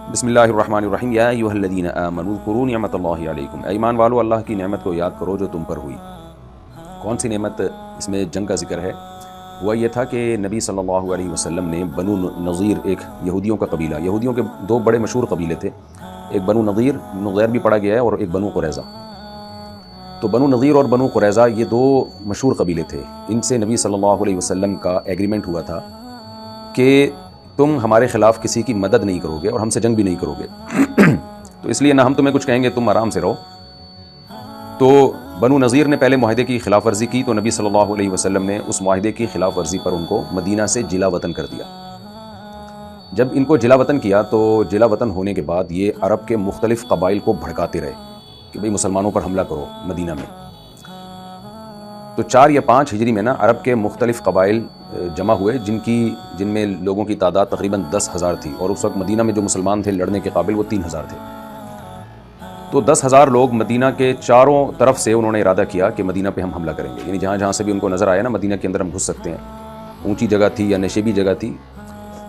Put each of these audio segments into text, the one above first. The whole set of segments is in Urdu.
بسم اللہ الرحمن الرحیم یا ایھا الذین آمنوا اذکروا نعمت اللہ علیکم، اے ایمان والو اللہ کی نعمت کو یاد کرو جو تم پر ہوئی۔ کون سی نعمت اس میں جنگ کا ذکر ہے؟ وہ یہ تھا کہ نبی صلی اللہ علیہ وسلم نے بنو نضیر، ایک یہودیوں کا قبیلہ، یہودیوں کے دو بڑے مشہور قبیلے تھے، ایک بنو نضیر، نغیر بھی پڑھا گیا ہے، اور ایک بنو قریظہ۔ تو بنو نضیر اور بنو قریظہ یہ دو مشہور قبیلے تھے۔ ان سے نبی صلی اللہ علیہ وسلم کا ایگریمنٹ ہوا تھا کہ تم ہمارے خلاف کسی کی مدد نہیں کرو گے اور ہم سے جنگ بھی نہیں کرو گے، تو اس لیے نہ ہم تمہیں کچھ کہیں گے، تم آرام سے رہو۔ تو بنو نضیر نے پہلے معاہدے کی خلاف ورزی کی، تو نبی صلی اللہ علیہ وسلم نے اس معاہدے کی خلاف ورزی پر ان کو مدینہ سے جلا وطن کر دیا۔ جب ان کو جلا وطن کیا تو جلا وطن ہونے کے بعد یہ عرب کے مختلف قبائل کو بھڑکاتے رہے کہ بھئی مسلمانوں پر حملہ کرو مدینہ میں۔ تو 4 یا 5 ہجری میں عرب کے مختلف قبائل جمع ہوئے، جن میں لوگوں کی تعداد تقریباً 10,000 تھی، اور اس وقت مدینہ میں جو مسلمان تھے لڑنے کے قابل وہ 3,000 تھے۔ تو 10,000 لوگ مدینہ کے چاروں طرف سے انہوں نے ارادہ کیا کہ مدینہ پہ ہم حملہ کریں گے، یعنی جہاں جہاں سے بھی ان کو نظر آیا مدینہ کے اندر ہم گھس سکتے ہیں، اونچی جگہ تھی یا نشیبی جگہ تھی،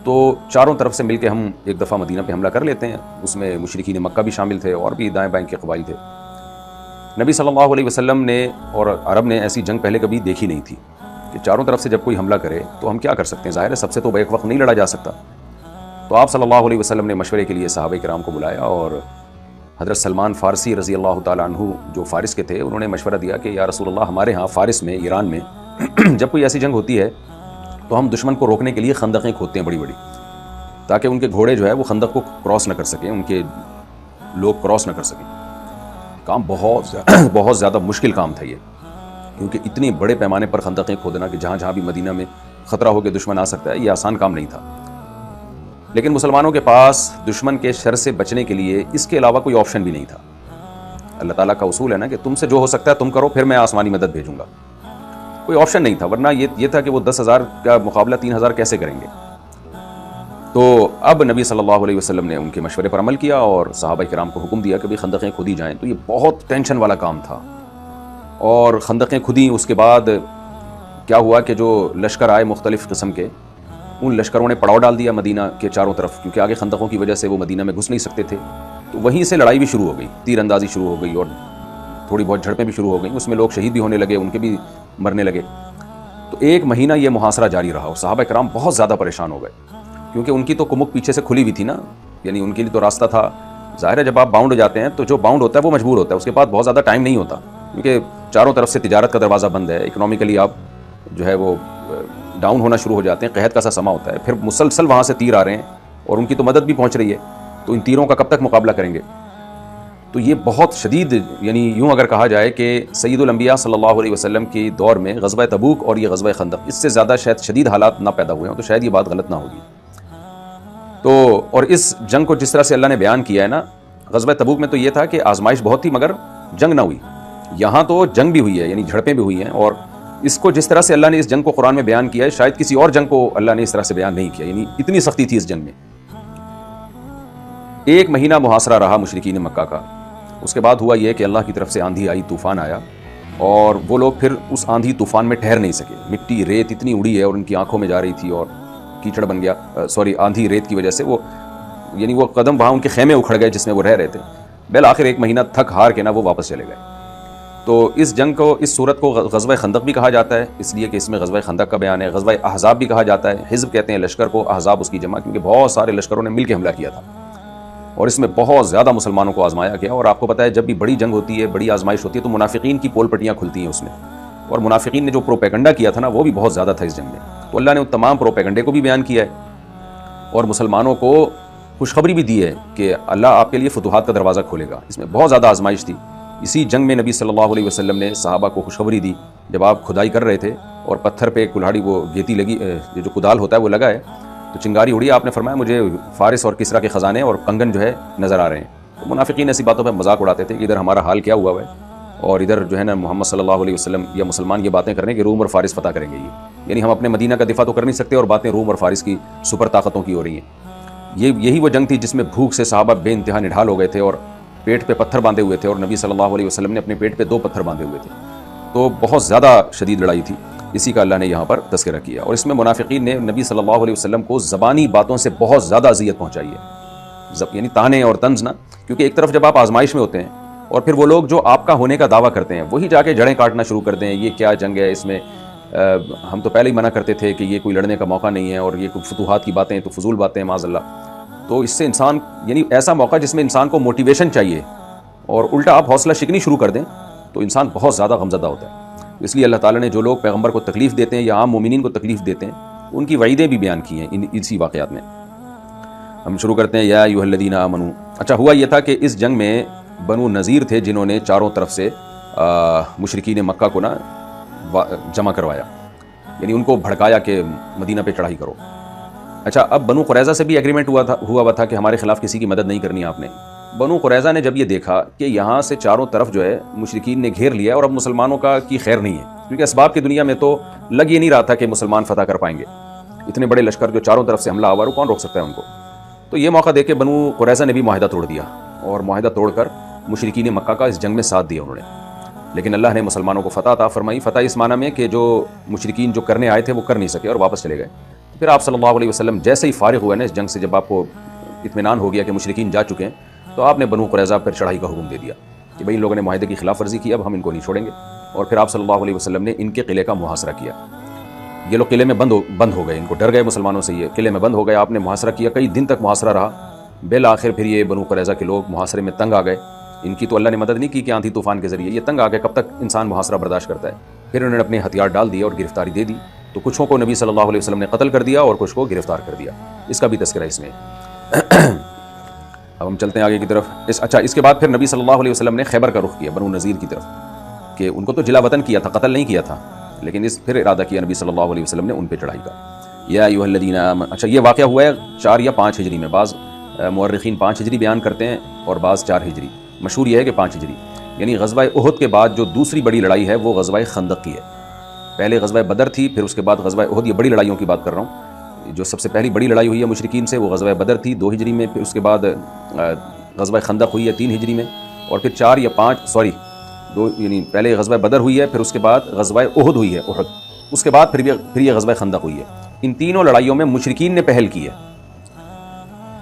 تو چاروں طرف سے مل کے ہم ایک دفعہ مدینہ پہ حملہ کر لیتے ہیں۔ اس میں مشرکین مکہ بھی شامل تھے اور بھی دائیں بائیں کے قبائل تھے۔ نبی صلی اللہ علیہ وسلم نے اور عرب نے ایسی جنگ پہلے کبھی دیکھی نہیں تھی کہ چاروں طرف سے جب کوئی حملہ کرے تو ہم کیا کر سکتے ہیں، ظاہر ہے سب سے تو بیک وقت نہیں لڑا جا سکتا۔ تو آپ صلی اللہ علیہ وسلم نے مشورے کے لیے صحابہ کرام کو بلایا، اور حضرت سلمان فارسی رضی اللہ تعالیٰ عنہ جو فارس کے تھے، انہوں نے مشورہ دیا کہ یا رسول اللہ، ہمارے ہاں فارس میں، ایران میں جب کوئی ایسی جنگ ہوتی ہے تو ہم دشمن کو روکنے کے لیے خندقیں کھودتے ہیں بڑی بڑی، تاکہ ان کے گھوڑے جو ہے وہ خندق کو کراس نہ کر سکیں، ان کے لوگ کراس نہ کر سکیں۔ کام بہت زیادہ مشکل کام تھا یہ، کیونکہ اتنے بڑے پیمانے پر خندقیں کھودنا کہ جہاں جہاں بھی مدینہ میں خطرہ ہو کہ دشمن آ سکتا ہے، یہ آسان کام نہیں تھا۔ لیکن مسلمانوں کے پاس دشمن کے شر سے بچنے کے لیے اس کے علاوہ کوئی آپشن بھی نہیں تھا۔ اللہ تعالیٰ کا اصول ہے نا کہ تم سے جو ہو سکتا ہے تم کرو، پھر میں آسمانی مدد بھیجوں گا۔ کوئی آپشن نہیں تھا، ورنہ یہ تھا کہ وہ 10,000 کا مقابلہ 3,000 کیسے کریں گے۔ تو اب نبی صلی اللہ علیہ وسلم نے ان کے مشورے پر عمل کیا اور صحابہ کرام کو حکم دیا کہ بھئی خندقیں کھودی جائیں۔ تو یہ بہت ٹینشن والا کام تھا، اور خندقیں کھودیں۔ اس کے بعد کیا ہوا کہ جو لشکر آئے مختلف قسم کے، ان لشکروں نے پڑاؤ ڈال دیا مدینہ کے چاروں طرف، کیونکہ آگے خندقوں کی وجہ سے وہ مدینہ میں گھس نہیں سکتے تھے۔ تو وہیں سے لڑائی بھی شروع ہو گئی، تیر اندازی شروع ہو گئی، اور تھوڑی بہت جھڑپیں بھی شروع ہو گئیں۔ اس میں لوگ شہید بھی ہونے لگے، ان کے بھی مرنے لگے۔ تو 1 مہینہ یہ محاصرہ جاری رہا، اور صحابہ کرام بہت زیادہ پریشان ہو گئے، کیونکہ ان کی تو کمک پیچھے سے کھلی ہوئی تھی نا، یعنی ان کے لیے تو راستہ تھا۔ ظاہر ہے جب آپ باؤنڈ ہو جاتے ہیں تو جو باؤنڈ ہوتا ہے وہ مجبور ہوتا ہے، اس کے بعد بہت زیادہ ٹائم نہیں ہوتا، کیونکہ چاروں طرف سے تجارت کا دروازہ بند ہے، اکنامکلی آپ جو ہے وہ ڈاؤن ہونا شروع ہو جاتے ہیں، قحط کا سا سما ہوتا ہے، پھر مسلسل وہاں سے تیر آ رہے ہیں اور ان کی تو مدد بھی پہنچ رہی ہے، تو ان تیروں کا کب تک مقابلہ کریں گے۔ تو یہ بہت شدید، یعنی یوں اگر کہا جائے کہ سید الانبیاء صلی اللہ علیہ وسلم کی دور میں غزوہ تبوک اور یہ غزوہ خندق، اس سے زیادہ شاید شدید حالات نہ پیدا ہوئے ہوں، تو شاید یہ بات غلط نہ ہوگی۔ تو اور اس جنگ کو جس طرح سے اللہ نے بیان کیا ہے نا، غزوہ تبوک میں تو یہ تھا کہ آزمائش بہت تھی مگر جنگ نہ ہوئی، یہاں تو جنگ بھی ہوئی ہے، یعنی جھڑپیں بھی ہوئی ہیں، اور اس کو جس طرح سے اللہ نے اس جنگ کو قرآن میں بیان کیا ہے، شاید کسی اور جنگ کو اللہ نے اس طرح سے بیان نہیں کیا، یعنی اتنی سختی تھی اس جنگ میں۔ 1 مہینہ محاصرہ رہا مشرکین مکہ کا۔ اس کے بعد ہوا یہ کہ اللہ کی طرف سے آندھی آئی، طوفان آیا، اور وہ لوگ پھر اس آندھی طوفان میں ٹھہر نہیں سکے۔ مٹی ریت اتنی اڑی ہے اور ان کی آنکھوں میں جا رہی تھی، اور کیچڑ بن گیا، آندھی ریت کی وجہ سے وہ یعنی وہ قدم وہاں ان کے خیمے اکھڑ گئے جس میں وہ رہ رہے تھے۔ بالآخر 1 مہینہ تھک ہار کے وہ واپس چلے گئے۔ تو اس جنگ کو، اس صورت کو غزوہ خندق بھی کہا جاتا ہے، اس لیے کہ اس میں غزوہ خندق کا بیان ہے۔ غزوہ احزاب بھی کہا جاتا ہے، حزب کہتے ہیں لشکر کو، احزاب اس کی جمع، کیونکہ بہت سارے لشکروں نے مل کے حملہ کیا تھا، اور اس میں بہت زیادہ مسلمانوں کو آزمایا گیا۔ اور آپ کو پتہ ہے جب بھی بڑی جنگ ہوتی ہے، بڑی آزمائش ہوتی ہے، تو منافقین کی پول پٹیاں کھلتی ہیں اس میں، اور منافقین نے جو پروپیگنڈا کیا تھا وہ بھی بہت زیادہ تھا اس جنگ میں۔ تو اللہ نے ان تمام پروپیگنڈے کو بھی بیان کیا ہے، اور مسلمانوں کو خوشخبری بھی دی ہے کہ اللہ آپ کے لیے فتوحات کا دروازہ کھولے گا۔ اس میں بہت زیادہ آزمائش تھی۔ اسی جنگ میں نبی صلی اللہ علیہ وسلم نے صحابہ کو خوشخبری دی، جب آپ کھدائی کر رہے تھے اور پتھر پہ کلہاڑی وہ گیتی لگی، جو کدال ہوتا ہے وہ لگا ہے، تو چنگاری اڑی، آپ نے فرمایا مجھے فارس اور کسرا کے خزانے اور کنگن جو ہے نظر آ رہے ہیں۔ تو منافقین ایسی باتوں پہ مذاق اڑاتے تھے کہ ادھر ہمارا حال کیا ہوا ہے، اور ادھر جو ہے نا محمد صلی اللہ علیہ وسلم یا مسلمان یہ باتیں کرنے کہ روم اور فارس فتح کریں گے، یعنی ہم اپنے مدینہ کا دفاع تو کر نہیں سکتے، اور باتیں روم اور فارس کی سپر طاقتوں کی ہو رہی ہیں۔ یہی وہ جنگ تھی جس میں بھوک سے صحابہ بے انتہا نڈھال ہو گئے تھے، اور پیٹ پہ پتھر باندھے ہوئے تھے، اور نبی صلی اللہ علیہ وسلم نے اپنے پیٹ پہ 2 پتھر باندھے ہوئے تھے۔ تو بہت زیادہ شدید لڑائی تھی، اسی کا اللہ نے یہاں پر تذکرہ کیا۔ اور اس میں منافقین نے نبی صلی اللہ علیہ وسلم کو زبانی باتوں سے بہت زیادہ اذیت پہنچائی ہے، یعنی طعنے اور طنز نہ، کیونکہ ایک طرف جب آپ آزمائش میں ہوتے ہیں اور پھر وہ لوگ جو آپ کا ہونے کا دعویٰ کرتے ہیں وہی جا کے جڑیں کاٹنا شروع کر دیں، یہ کیا جنگ ہے، اس میں ہم تو پہلے ہی منع کرتے تھے کہ یہ کوئی لڑنے کا موقع نہیں ہے، اور یہ کوئی فتوحات کی باتیں تو فضول باتیں ہیں معاذ اللہ، تو اس سے انسان یعنی ایسا موقع جس میں انسان کو موٹیویشن چاہیے اور الٹا آپ حوصلہ شکنی شروع کر دیں تو انسان بہت زیادہ غمزدہ ہوتا ہے۔ اس لیے اللہ تعالیٰ نے جو لوگ پیغمبر کو تکلیف دیتے ہیں یا عام مومنین کو تکلیف دیتے ہیں ان کی وعیدیں بھی بیان کی ہیں اسی واقعات میں۔ ہم شروع کرتے ہیں یا ایھا الذین آمنوا۔ اچھا، ہوا یہ تھا کہ اس جنگ میں بنو نذیر تھے جنہوں نے چاروں طرف سے مشرکین مکہ کو نا جمع کروایا، یعنی ان کو بھڑکایا کہ مدینہ پہ چڑھائی کرو۔ اچھا، اب بنو قریظہ سے بھی ایگریمنٹ ہوا تھا کہ ہمارے خلاف کسی کی مدد نہیں کرنی آپ نے۔ بنو قریظہ نے جب یہ دیکھا کہ یہاں سے چاروں طرف جو ہے مشرکین نے گھیر لیا اور اب مسلمانوں کی خیر نہیں ہے، کیونکہ اسباب کی دنیا میں تو لگ یہ نہیں رہا تھا کہ مسلمان فتح کر پائیں گے، اتنے بڑے لشکر جو چاروں طرف سے حملہ آور، کون روک سکتا ہے ان کو؟ تو یہ موقع دے کے بنو قریظہ نے بھی معاہدہ توڑ دیا اور معاہدہ توڑ کر مشرکین مکہ کا اس جنگ میں ساتھ دیا انہوں نے، لیکن اللہ نے مسلمانوں کو فتح عطا فرمائی۔ فتح اس معنی میں کہ جو مشرکین جو کرنے آئے تھے وہ کر نہیں سکے اور واپس چلے گئے۔ پھر آپ صلی اللہ علیہ وسلم جیسے ہی فارغ ہوئے نا اس جنگ سے، جب آپ کو اطمینان ہو گیا کہ مشرکین جا چکے ہیں، تو آپ نے بنو قریظہ پر چڑھائی کا حکم دے دیا کہ بھئی ان لوگوں نے معاہدے کی خلاف ورزی کی، اب ہم ان کو نہیں چھوڑیں گے، اور پھر آپ صلی اللہ علیہ وسلم نے ان کے قلعے کا محاصرہ کیا۔ یہ لوگ قلعے میں بند ہو گئے، ان کو ڈر گئے مسلمانوں سے، یہ قلعے میں بند ہو گئے، آپ نے محاصرہ کیا، کئی دن تک محاصرہ رہا۔ بالآخر پھر یہ بنو قریظہ کے لوگ محاصرے میں تنگ آ گئے، ان کی تو اللہ نے مدد نہیں کی کہ آندھی طوفان کے ذریعے، یہ تنگ آ گئے، کب تک انسان محاصرہ برداشت کرتا ہے؟ پھر انہوں نے اپنے ہتھیار ڈال دیے اور گرفتاری دے دی، تو کچھوں کو نبی صلی اللہ علیہ وسلم نے قتل کر دیا اور کچھ کو گرفتار کر دیا، اس کا بھی تذکرہ اس میں۔ اب ہم چلتے ہیں آگے کی طرف۔ اچھا، اس کے بعد پھر نبی صلی اللہ علیہ وسلم نے خیبر کا رخ کیا، بنو نذیر کی طرف، کہ ان کو تو جلا وطن کیا تھا، قتل نہیں کیا تھا، لیکن پھر ارادہ کیا نبی صلی اللہ علیہ وسلم نے ان پہ چڑھائی کا۔ یا ایھا الذین آمنوا، اچھا یہ واقعہ ہوا ہے 4 یا 5 ہجری میں، بعض مورخین 5 ہجری بیان کرتے ہیں اور بعض 4 ہجری، مشہور یہ ہے کہ 5 ہجری، یعنی غزوہ احد کے بعد جو دوسری بڑی لڑائی ہے وہ غزوہ خندق کی ہے۔ پہلے غزوہ بدر تھی، پھر اس کے بعد غزوہ احد، یہ بڑی لڑائیوں کی بات کر رہا ہوں۔ جو سب سے پہلی بڑی لڑائی ہوئی ہے مشرکین سے وہ غزوہ بدر تھی 2 ہجری میں، پھر اس کے بعد غزوہ خندق ہوئی ہے 3 ہجری میں، اور پھر 4 یا 5 2 یعنی پہلے غزوہ بدر ہوئی ہے، پھر اس کے بعد غزوہ احد ہوئی ہے، احد، اس کے بعد پھر یہ غزوہ خندق ہوئی ہے۔ ان تینوں لڑائیوں میں مشرکین نے پہل کی ہے،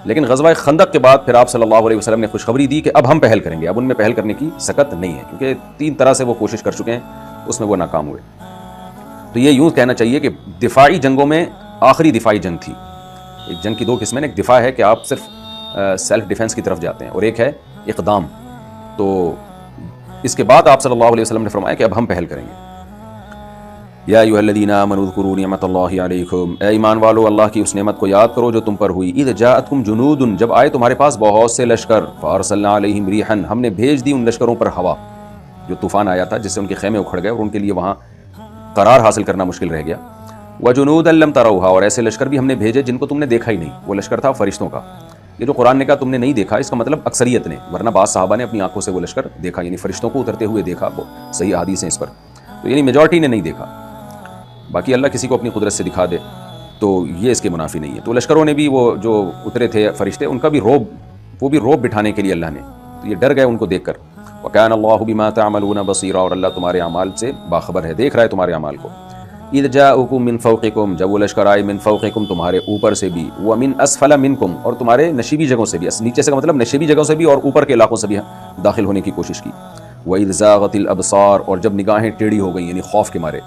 لیکن غزوہ خندق کے بعد پھر آپ صلی اللہ علیہ وسلم نے خوشخبری دی کہ اب ہم پہل کریں گے، اب ان میں پہل کرنے کی سکت نہیں ہے، کیونکہ 3 طرح سے وہ کوشش کر چکے ہیں، اس میں وہ ناکام ہوئے۔ تو یہ یوں کہنا چاہیے کہ دفاعی جنگوں میں آخری دفاعی جنگ تھی۔ ایک جنگ کی 2 قسمیں، ایک دفاع ہے کہ آپ صرف سیلف ڈیفنس کی طرف جاتے ہیں، اور ایک ہے اقدام۔ تو اس کے بعد آپ صلی اللہ علیہ وسلم نے فرمایا کہ اب ہم پہل کریں گے۔ یا ایھا الذین آمنوا اذکروا نعمت اللہ علیکم، اے ایمان والو اللہ کی اس نعمت کو یاد کرو جو تم پر ہوئی، اذ جاءتکم جنود، جب آئے تمہارے پاس بہت سے لشکر، فارسلنا علیہم ریحا، ہم نے بھیج دی ان لشکروں پر ہوا، جو طوفان آیا تھا جس سے ان کے خیمے اکھڑ گئے اور ان کے لیے وہاں قرار حاصل کرنا مشکل رہ گیا۔ وجنودا لم تروها، اور ایسے لشکر بھی ہم نے بھیجے جن کو تم نے دیکھا ہی نہیں، وہ لشکر تھا فرشتوں کا۔ یہ جو قرآن نے کہا تم نے نہیں دیکھا، اس کا مطلب اکثریت نے، ورنہ بعض صحابہ نے اپنی آنکھوں سے وہ لشکر دیکھا، یعنی فرشتوں کو اترتے ہوئے دیکھا، وہ صحیح احادیث ہیں اس پر، تو یعنی میجورٹی نے نہیں دیکھا، باقی اللہ کسی کو اپنی قدرت سے دکھا دے تو یہ اس کے منافی نہیں ہے۔ تو لشکروں نے بھی وہ جو اترے تھے فرشتے، ان کا بھی وہ بھی روب بٹھانے کے لیے اللہ نے، تو یہ ڈر گئے ان کو دیکھ کر۔ وَكَانَ اللَّهُ بِمَا تَعْمَلُونَ بَصِيرًا، اور اللہ تمہارے اعمال سے باخبر ہے، دیکھ رہا ہے تمہارے اعمال کو۔ اِذْ جَاءُكُم مِّن فَوْقِكُم، جب وہ لشکر آئے، مِّن فَوْقِكُم تمہارے اوپر سے بھی، وَمِّن أَسْفَلَ مِنكُم، اور تمہارے نشیبی جگہوں سے بھی، نیچے سے کا مطلب نشیبی جگہوں سے بھی اور اوپر کے علاقوں سے بھی داخل ہونے کی کوشش کی۔ وَإِذْ زَاغَتِ الْأَبْصَارُ، اور جب نگاہیں ٹیڑھی ہو گئیں، یعنی خوف کے مارے۔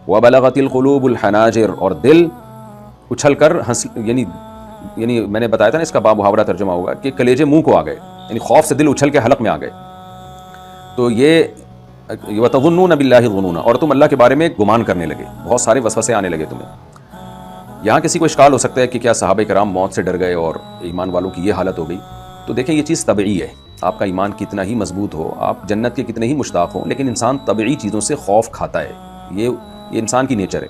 وَبَلَغَتِ الْقُلُوبُ الْحَنَاجِرَ، اور دل اچھل کر یعنی میں نے بتایا تھا نا، اس کا بامحاورہ ترجمہ ہوگا کہ کلیجے منہ کو آ گئے، یعنی خوف سے دل اچھل کے حلق میں آ گئے۔ تو یہ وَتَظُنُّونَ بِاللَّهِ الظُّنُونَ، اور تم اللہ کے بارے میں گمان کرنے لگے، بہت سارے وسوسے آنے لگے تمہیں۔ یہاں کسی کو اشکال ہو سکتا ہے کہ کیا صحابہ کرام موت سے ڈر گئے اور ایمان والوں کی یہ حالت ہو گئی؟ تو دیکھیں یہ چیز طبعی ہے، آپ کا ایمان کتنا ہی مضبوط ہو، آپ جنت کے کتنے ہی مشتاق ہوں، لیکن انسان طبعی چیزوں سے خوف کھاتا ہے، یہ انسان کی نیچر ہے۔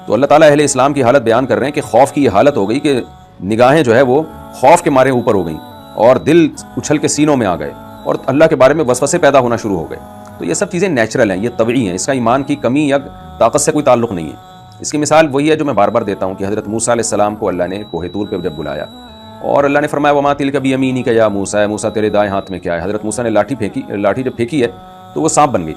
تو اللہ تعالیٰ اہل اسلام کی حالت بیان کر رہے ہیں کہ خوف کی یہ حالت ہو گئی کہ نگاہیں جو ہے وہ خوف کے مارے اوپر ہو گئیں اور دل اچھل کے سینوں میں آ گئے اور اللہ کے بارے میں وسوسے پیدا ہونا شروع ہو گئے۔ تو یہ سب چیزیں نیچرل ہیں، یہ طبعی ہیں، اس کا ایمان کی کمی یا طاقت سے کوئی تعلق نہیں ہے۔ اس کی مثال وہی ہے جو میں بار بار دیتا ہوں کہ حضرت موسیٰ علیہ السلام کو اللہ نے کوہ طور پہ جب بلایا اور اللہ نے فرمایا وما تلک بیمینک یا موسیٰ، موسیٰ تیرے دائیں ہاتھ میں کیا ہے؟ حضرت موسیٰ نے لاٹھی جب پھینکی ہے تو وہ سانپ بن گئی۔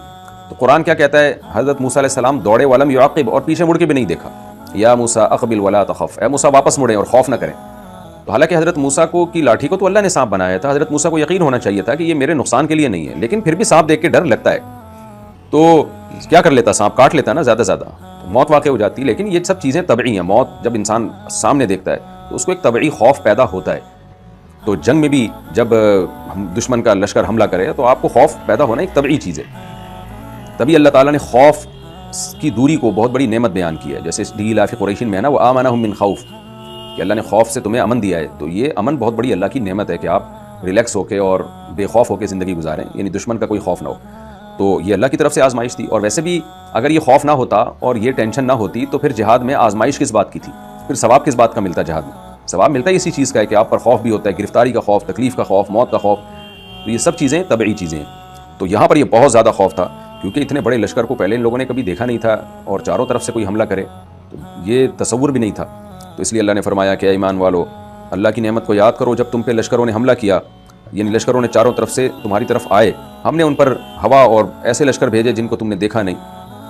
تو قرآن کیا کہتا ہے؟ حضرت موسیٰ علیہ السلام دوڑے ولم یعقب، اور پیچھے مڑ کے بھی نہیں دیکھا۔ یا موسیٰ اقبل ولا تخف، اے موسیٰ واپس مڑیں اور خوف نہ کریں۔ تو حالانکہ حضرت موسیٰ کو کی لاٹھی کو تو اللہ نے سانپ بنایا تھا، حضرت موسیٰ کو یقین ہونا چاہیے تھا کہ یہ میرے نقصان کے لیے نہیں ہے، لیکن پھر بھی سانپ دیکھ کے ڈر لگتا ہے تو کیا کر لیتا، سانپ کاٹ لیتا نا زیادہ زیادہ، تو موت واقع ہو جاتی. لیکن یہ سب چیزیں طبعی ہیں. موت جب انسان سامنے دیکھتا ہے تو اس کو ایک طبعی خوف پیدا ہوتا ہے. تو جنگ میں بھی جب دشمن کا لشکر حملہ کرے تو آپ کو خوف پیدا ہونا ایک طبعی چیز ہے. تبھی اللہ تعالیٰ نے خوف کی دوری کو بہت بڑی نعمت بیان کی ہے. جیسے لیلاف قریش میں ہے نا، وہ آمنہم من خوف، کہ اللہ نے خوف سے تمہیں امن دیا ہے. تو یہ امن بہت بڑی اللہ کی نعمت ہے کہ آپ ریلیکس ہو کے اور بے خوف ہو کے زندگی گزاریں، یعنی دشمن کا کوئی خوف نہ ہو. تو یہ اللہ کی طرف سے آزمائش تھی. اور ویسے بھی اگر یہ خوف نہ ہوتا اور یہ ٹینشن نہ ہوتی تو پھر جہاد میں آزمائش کس بات کی تھی؟ پھر ثواب کس بات کا ملتا؟ جہاد میں ثواب ملتا ہے اسی چیز کا ہے کہ آپ پر خوف بھی ہوتا ہے، گرفتاری کا خوف، تکلیف کا خوف، موت کا خوف. تو یہ سب چیزیں طبعی چیزیں ہیں. تو یہاں پر یہ بہت زیادہ خوف تھا کیونکہ اتنے بڑے لشکر کو پہلے ان لوگوں نے کبھی دیکھا نہیں تھا اور چاروں طرف سے کوئی حملہ کرے تو یہ تصور بھی نہیں تھا. تو اس لیے اللہ نے فرمایا کہ اے ایمان والو، اللہ کی نعمت کو یاد کرو جب تم پہ لشکروں نے حملہ کیا، یعنی لشکروں نے چاروں طرف سے تمہاری طرف آئے، ہم نے ان پر ہوا اور ایسے لشکر بھیجے جن کو تم نے دیکھا نہیں،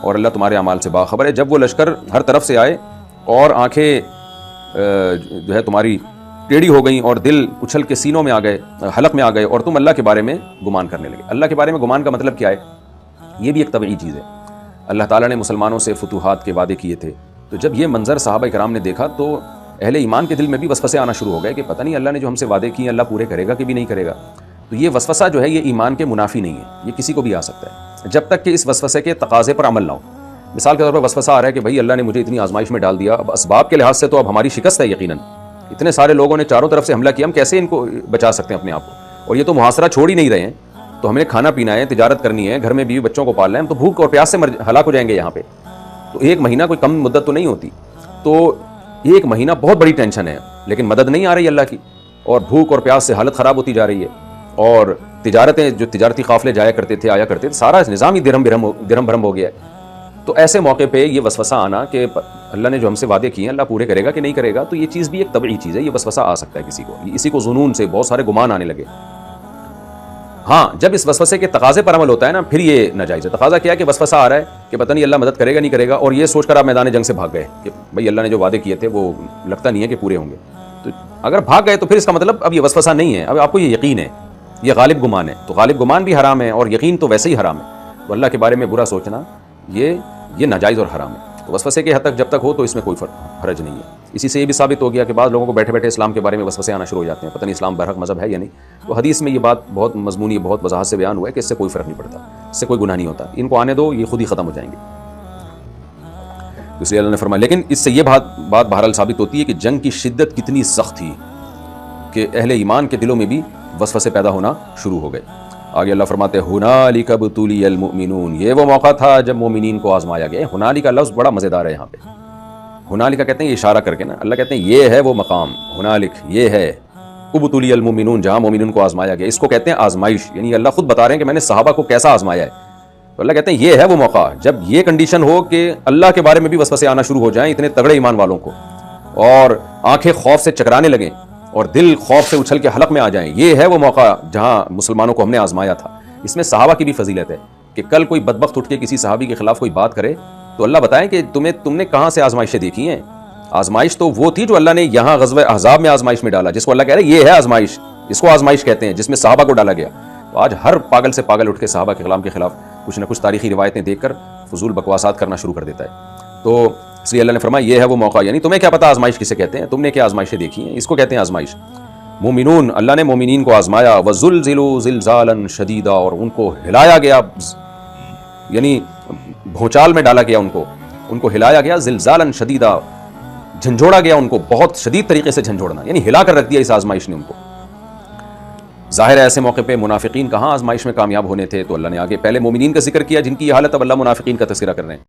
اور اللہ تمہارے اعمال سے باخبر ہے. جب وہ لشکر ہر طرف سے آئے اور آنکھیں جو ہے تمہاری ٹیڑھی ہو گئیں اور دل اچھل کے سینوں میں آ گئے، حلق میں آ گئے، اور تم اللہ کے بارے میں گمان کرنے لگے. اللہ کے بارے میں گمان کا مطلب کیا ہے؟ یہ بھی ایک طبعی چیز ہے. اللہ تعالیٰ نے مسلمانوں سے فتوحات کے وعدے کیے تھے. تو جب یہ منظر صحابہ کرام نے دیکھا تو اہل ایمان کے دل میں بھی وسوسے آنا شروع ہو گئے کہ پتہ نہیں اللہ نے جو ہم سے وعدے کیے اللہ پورے کرے گا کہ بھی نہیں کرے گا. تو یہ وسوسہ جو ہے یہ ایمان کے منافی نہیں ہے، یہ کسی کو بھی آ سکتا ہے جب تک کہ اس وسوسے کے تقاضے پر عمل نہ ہو. مثال کے طور پر وسوسہ آ رہا ہے کہ بھائی اللہ نے مجھے اتنی آزمائش میں ڈال دیا، اب اسباب کے لحاظ سے تو اب ہماری شکست ہے یقیناً، اتنے سارے لوگوں نے چاروں طرف سے حملہ کیا، ہم کیسے ان کو بچا سکتے ہیں اپنے آپ کو؟ اور یہ تو محاصرہ چھوڑ ہی نہیں رہے ہیں، تو ہمیں کھانا پینا ہے، تجارت کرنی ہے، گھر میں بیوی بچوں کو پالنا ہے، ہم تو بھوک اور پیاس سے ہلاک ہو جائیں گے یہاں پہ. تو ایک مہینہ کوئی کم مدت تو نہیں ہوتی. تو ایک مہینہ بہت بڑی ٹینشن ہے، لیکن مدد نہیں آ رہی اللہ کی، اور بھوک اور پیاس سے حالت خراب ہوتی جا رہی ہے. اور تجارتیں، جو تجارتی قافلے جایا کرتے تھے آیا کرتے تھے، سارا نظام ہی درہم بھرم ہو گیا ہے. تو ایسے موقع پہ یہ وسوسہ آنا کہ اللہ نے جو ہم سے وعدے کیے ہیں اللہ پورے کرے گا کہ نہیں کرے گا، تو یہ چیز بھی ایک طبعی چیز ہے. یہ وسوسہ آ سکتا ہے کسی کو، اسی کو ظنون سے بہت سارے گمان آنے لگے. ہاں جب اس وسوسے کے تقاضے پر عمل ہوتا ہے نا پھر یہ ناجائز ہے. تقاضا کیا ہے کہ وسوسہ آ رہا ہے کہ پتہ نہیں اللہ مدد کرے گا نہیں کرے گا، اور یہ سوچ کر آپ میدان جنگ سے بھاگ گئے کہ بھائی اللہ نے جو وعدے کیے تھے وہ لگتا نہیں ہے کہ پورے ہوں گے. تو اگر بھاگ گئے تو پھر اس کا مطلب اب یہ وسوسہ نہیں ہے، اب آپ کو یہ یقین ہے، یہ غالب گمان ہے. تو غالب گمان بھی حرام ہے اور یقین تو ویسے ہی حرام ہے. تو اللہ کے بارے میں برا سوچنا یہ ناجائز اور حرام ہے. تو وسوسے کے حد تک جب تک ہو تو اس میں کوئی حرج نہیں ہے. اسی سے یہ بھی ثابت ہو گیا کہ بعض لوگوں کو بیٹھے بیٹھے اسلام کے بارے میں وسوسے آنا شروع ہو جاتے ہیں، پتہ نہیں اسلام برحق مذہب ہے یا نہیں. تو حدیث میں یہ بات بہت مضمونی، بہت وضاحت سے بیان ہوا ہے کہ اس سے کوئی فرق نہیں پڑتا، اس سے کوئی گناہ نہیں ہوتا، ان کو آنے دو، یہ خود ہی ختم ہو جائیں گے. اس لیے اللہ نے فرمایا. لیکن اس سے یہ بات بہرحال ثابت ہوتی ہے کہ جنگ کی شدت کتنی سخت تھی کہ اہل ایمان کے دلوں میں بھی وسوسے پیدا ہونا شروع ہو گئے. آگے اللہ فرماتے ہیں ہنالک ابتلی المؤمنون، یہ وہ موقع تھا جب مومنین کو آزمایا گیا. ہنالک کا لفظ بڑا مزیدار ہے یہاں پہ. ہنالک کہتے ہیں یہ اشارہ کر کے نا، اللہ کہتے ہیں یہ ہے وہ مقام، ہنالک یہ ہے ابتلی المؤمنون جہاں مومنین کو آزمایا گیا. اس کو کہتے ہیں آزمائش، یعنی اللہ خود بتا رہے ہیں کہ میں نے صحابہ کو کیسا آزمایا ہے. تو اللہ کہتے ہیں یہ ہے وہ موقع جب یہ کنڈیشن ہو کہ اللہ کے بارے میں بھی وسوسے آنا شروع ہو جائیں اتنے تگڑے ایمان والوں کو، اور آنکھیں خوف سے چکرانے لگیں اور دل خوف سے اچھل کے حلق میں آ جائیں. یہ ہے وہ موقع جہاں مسلمانوں کو ہم نے آزمایا تھا. اس میں صحابہ کی بھی فضیلت ہے کہ کل کوئی بدبخت اٹھ کے کسی صحابی کے خلاف کوئی بات کرے تو اللہ بتائیں کہ تم نے کہاں سے آزمائشیں دیکھی ہیں. آزمائش تو وہ تھی جو اللہ نے یہاں غزوہ احزاب میں آزمائش میں ڈالا، جس کو اللہ کہہ رہے ہیں یہ ہے آزمائش، اس کو آزمائش کہتے ہیں، جس میں صحابہ کو ڈالا گیا. تو آج ہر پاگل سے پاگل اٹھ کے صحابہ کے کلام کے خلاف کچھ نہ کچھ تاریخی روایتیں دیکھ کر فضول بکواسات کرنا شروع کر دیتا ہے. تو اس لیے اللہ نے فرمایا یہ ہے وہ موقع، یعنی تمہیں کیا پتہ آزمائش کسے کہتے ہیں، تم نے کیا آزمائشیں دیکھی ہیں، اس کو کہتے ہیں آزمائش. مومنون، اللہ نے مومنین کو آزمایا. وزلزلوا زلزالا شدیدا، اور ان کو ہلایا گیا، یعنی بھونچال میں ڈالا گیا، ان کو ہلایا گیا. زلزالا شدیدا، جھنجھوڑا گیا ان کو، بہت شدید طریقے سے جھنجھوڑنا، یعنی ہلا کر رکھ دیا اس آزمائش نے ان کو. ظاہر ہے ایسے موقع پہ منافقین کہاں آزمائش میں کامیاب ہونے تھے. تو اللہ نے آگے پہلے مومنین کا ذکر کیا جن کی یہ حالت، اب اللہ منافقین کا تذکرہ کر رہے ہیں.